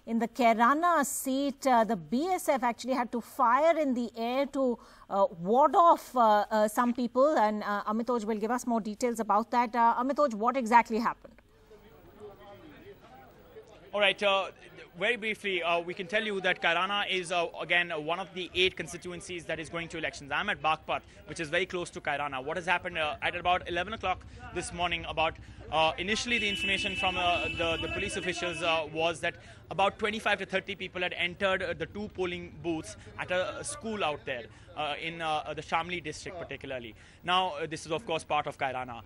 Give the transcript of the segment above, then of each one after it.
in the Kairana seat, the BSF actually had to fire in the air to ward off some people, and Amitoj will give us more details about that. Amitoj, what exactly happened? All right, very briefly, we can tell you that Kairana is, again, one of the 8 constituencies that is going to elections. I'm at Baghpat, which is very close to Kairana. What has happened at about 11 o'clock this morning, initially the information from the police officials was that about 25 to 30 people had entered the 2 polling booths at a school out there in the Shamli district particularly. Now, this is of course part of Kairana,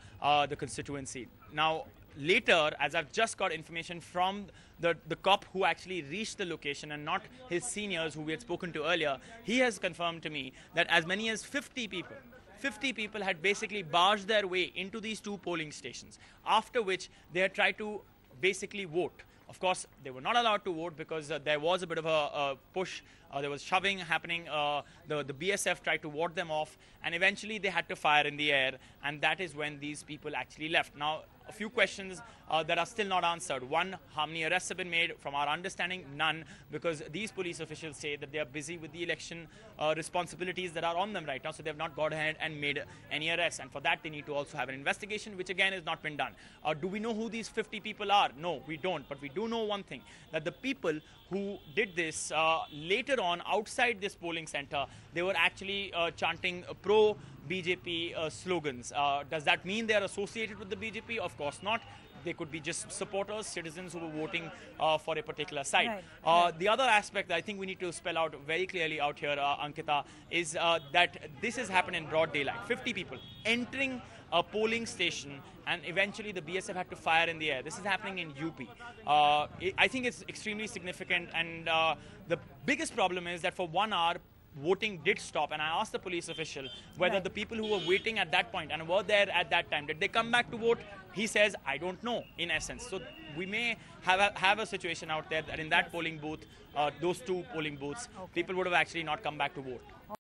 the constituency. Now, later, as I've just got information from the cop who actually reached the location and not his seniors who we had spoken to earlier, he has confirmed to me that as many as 50 people had basically barged their way into these 2 polling stations, after which they had tried to basically vote. Of course, they were not allowed to vote because there was a bit of a push. There was shoving happening. The BSF tried to ward them off, and eventually they had to fire in the air, and that is when these people actually left. Now, a few questions that are still not answered. One, how many arrests have been made? From our understanding, none, because these police officials say that they are busy with the election responsibilities that are on them right now, so they have not gone ahead and made any arrests. And for that, they need to also have an investigation, which again has not been done. Do we know who these 50 people are? No, we don't. But we do know one thing, that the people who did this later on outside this polling center, they were actually chanting pro-BJP slogans. Does that mean they are associated with the BJP? Of course not. They could be just supporters, citizens who were voting for a particular side. Right. The other aspect that I think we need to spell out very clearly out here, Ankita, is that this has happened in broad daylight. 50 people entering a polling station, and eventually the BSF had to fire in the air. This is happening in UP. I think it's extremely significant, and the biggest problem is that for 1 hour, voting did stop, and I asked the police official whether the people who were waiting at that point and were there at that time, did they come back to vote? He says, I don't know, in essence. So we may have a situation out there that in that polling booth, those 2 polling booths, people would have actually not come back to vote.